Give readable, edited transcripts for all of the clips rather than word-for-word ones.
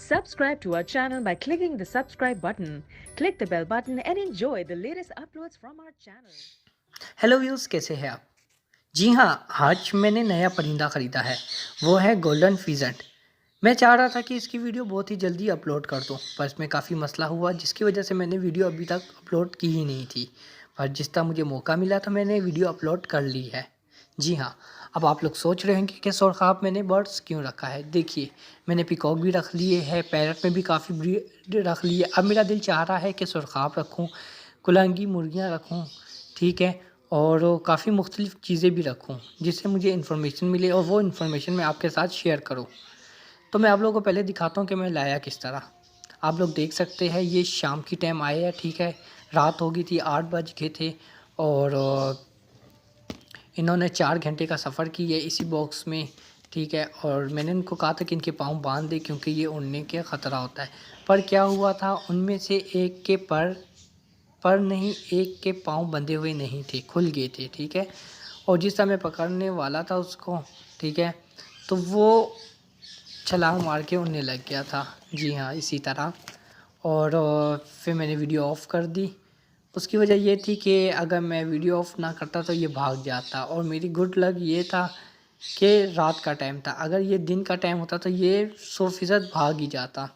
Subscribe to our channel by clicking the subscribe button. Click the bell button and enjoy the latest uploads from our channel. Hello views, कैसे हैं आप? जी हाँ, आज मैंने नया परिंदा ख़रीदा है। वो है गोल्डन फीजेंट। मैं चाह रहा था कि इसकी वीडियो बहुत ही जल्दी अपलोड कर दूं, पर इसमें काफ़ी मसला हुआ जिसकी वजह से मैंने वीडियो अभी तक अपलोड की ही नहीं थी। पर जिस तरह मुझे मौका मिला तो मैंने वीडियो अपलोड कर ली है। जी हाँ, अब आप लोग सोच रहे होंगे कि सुरख़ाब मैंने बर्ड्स क्यों रखा है। देखिए, मैंने पीकॉक भी रख लिए है, पैरट में भी काफ़ी ब्रीड रख ली है। अब मेरा दिल चाह रहा है कि सुरख़ाब रखूँ, कुलांगी मुर्गियाँ रखूँ, ठीक है? और काफ़ी मुख्तलिफ़ चीज़ें भी रखूँ, जिससे मुझे इन्फॉर्मेशन मिले और वो इन्फॉर्मेशन मैं आपके साथ शेयर करूँ। तो मैं आप लोगों को पहले दिखाता हूँ कि मैं लाया किस तरह। आप लोग देख सकते हैं, ये शाम की टाइम आए हैं, ठीक है? रात हो गई थी, 8 बज गए थे और इन्होंने 4 घंटे का सफ़र किया है इसी बॉक्स में, ठीक है? और मैंने इनको कहा था कि इनके पाँव बाँध दें क्योंकि ये उड़ने का ख़तरा होता है। पर क्या हुआ था, उनमें से एक के पर नहीं, एक के पाँव बंधे हुए नहीं थे, खुल गए थे, ठीक है? और जिस समय पकड़ने वाला था उसको, ठीक है, तो वो छलांग मार के उड़ने लग गया था। जी हाँ, इसी तरह। और फिर मैंने वीडियो ऑफ़ कर दी। उसकी वजह ये थी कि अगर मैं वीडियो ऑफ़ ना करता तो ये भाग जाता और मेरी गुड लक ये था कि रात का टाइम था। अगर ये दिन का टाइम होता तो ये 100% भाग ही जाता।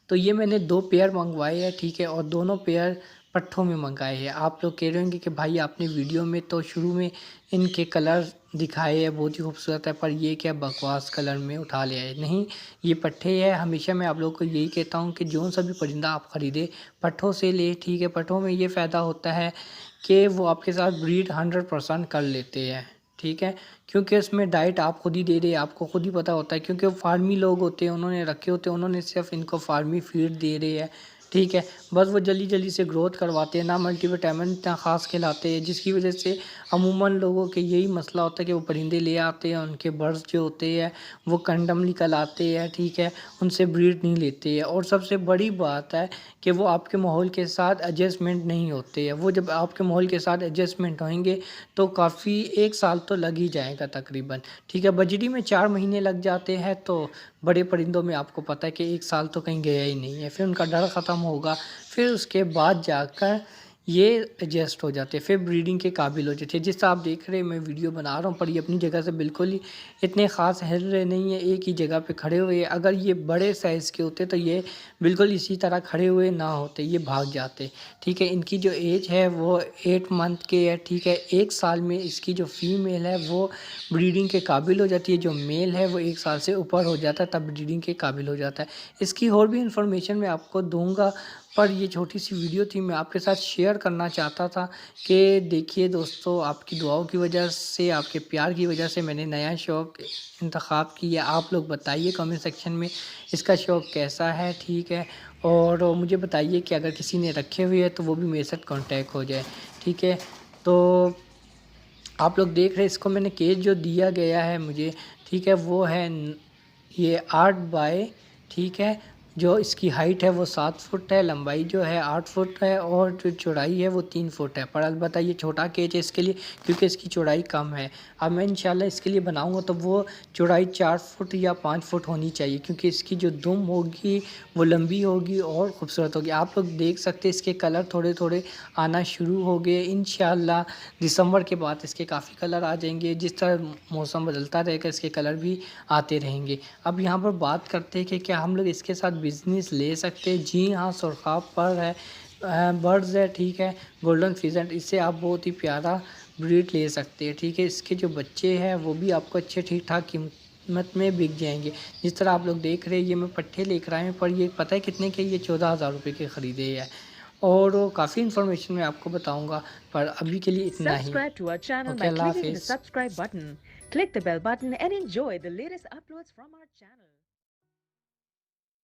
तो ये मैंने 2 पेयर मँगवाए हैं, ठीक है? और दोनों पेयर पट्ठों में मँगाए हैं। आप लोग कह रहे होंगे कि भाई आपने वीडियो में तो शुरू में इनके कलर दिखाए हैं, बहुत ही खूबसूरत है, पर ये क्या बकवास कलर में उठा लिया है। नहीं, ये पट्ठे हैं। हमेशा मैं आप लोगों को यही कहता हूँ कि जो-सा भी परिंदा आप खरीदें, पट्ठों से लें, ठीक है? पट्ठों में ये फ़ायदा होता है कि वो आपके साथ ब्रीड 100% कर लेते हैं, ठीक है? क्योंकि उसमें डाइट आप खुद ही दे रहे हैं, आपको खुद ही पता होता है क्योंकि वो फार्मी लोग होते हैं, उन्होंने रखे होते हैं, उन्होंने सिर्फ़ इनको फार्मी फ़ीड दे रहे हैं, ठीक है? बस वो जल्दी-जल्दी से ग्रोथ करवाते हैं, ना मल्टीविटामिन इतना ख़ास खिलाते हैं, जिसकी वजह से अमूमन लोगों के यही मसला होता है कि वो परिंदे ले आते हैं, उनके बर्ड्स जो होते हैं, वो कंडम निकल आते हैं, ठीक है? उनसे ब्रीड नहीं लेते हैं और सबसे बड़ी बात है कि वो आपके माहौल के साथ एडजस्टमेंट नहीं होते हैं। वो जब आपके माहौल के साथ एडजस्टमेंट होएँगे तो काफ़ी 1 साल तो लग ही जाएगा तकरीबन, ठीक है? बजरी में 4 महीने लग जाते हैं तो बड़े परिंदों में आपको पता है कि 1 साल तो कहीं गया ही नहीं है। फिर उनका डर ख़त्म होगा, फिर उसके बाद जाकर ये एडजस्ट हो जाते हैं, फिर ब्रीडिंग के काबिल हो जाते हैं। जिस तरह आप देख रहे हैं मैं वीडियो बना रहा हूँ, पर ये अपनी जगह से बिल्कुल ही इतने ख़ास हिल रहे नहीं हैं, एक ही जगह पे खड़े हुए हैं। अगर ये बड़े साइज़ के होते तो ये बिल्कुल इसी तरह खड़े हुए ना होते, ये भाग जाते, ठीक है? इनकी जो एज है वो 8 मंथ की है, ठीक है? 1 साल में इसकी जो फ़ीमेल है वो ब्रीडिंग के काबिल हो जाती है, जो मेल है वो 1 साल से ऊपर हो जाता है तब ब्रीडिंग के काबिल हो जाता है। इसकी और भी इन्फॉर्मेशन मैं आपको दूँगा, पर ये छोटी-सी वीडियो थी, मैं आपके साथ शेयर करना चाहता था कि देखिए दोस्तों, आपकी दुआओं की वजह से, आपके प्यार की वजह से मैंने नया शौक इंतख़ाब किया। आप लोग बताइए कमेंट सेक्शन में इसका शौक कैसा है, ठीक है? और मुझे बताइए कि अगर किसी ने रखे हुए हैं तो वो भी मेरे साथ कॉन्टैक्ट हो जाए, ठीक है? तो आप लोग देख रहे हैं, इसको मैंने केज जो दिया गया है मुझे, ठीक है? वो है ये 8 बाय, ठीक है? जो इसकी हाइट है वो 7 फुट है, लंबाई जो है 8 फुट है और जो चौड़ाई है वो 3 फुट है। पर अलबत्ता ये छोटा केज है इसके लिए क्योंकि इसकी चौड़ाई कम है। अब मैं इंशाल्लाह इसके लिए बनाऊँगा तो वो चौड़ाई 4 फुट या 5 फुट होनी चाहिए क्योंकि इसकी जो दुम होगी वो लंबी होगी और खूबसूरत होगी। आप लोग देख सकते हैं इसके कलर थोड़े-थोड़े आना शुरू हो गए। इंशाल्लाह दिसंबर के बाद इसके काफ़ी कलर आ जाएँगे। जिस तरह मौसम बदलता रहेगा इसके कलर भी आते रहेंगे। अब यहाँ पर बात करते हैं कि क्या हम लोग इसके साथ बिज़नेस ले सकते हैं? जी हाँ, सुरख़ाब पर है, बर्ड्स है, ठीक है? गोल्डन फ़ीसेंट, इससे आप बहुत ही प्यारा ब्रीड ले सकते हैं, ठीक है? इसके जो बच्चे हैं वो भी आपको अच्छे ठीक-ठाक कीमत में बिक जाएँगे। जिस तरह आप लोग देख रहे हैं ये मैं पट्ठे लेकर आए हैं, पर ये पता है कितने के? ये 14,000 रुपए के खरीदे हैं और काफ़ी इन्फॉर्मेशन मैं आपको बताऊँगा, पर अभी के लिए इतना ही। Subscribe to our channel okay, by Allah clicking the हाफ़िज़। subscribe button. Click the bell button and enjoy the latest uploads from our channel.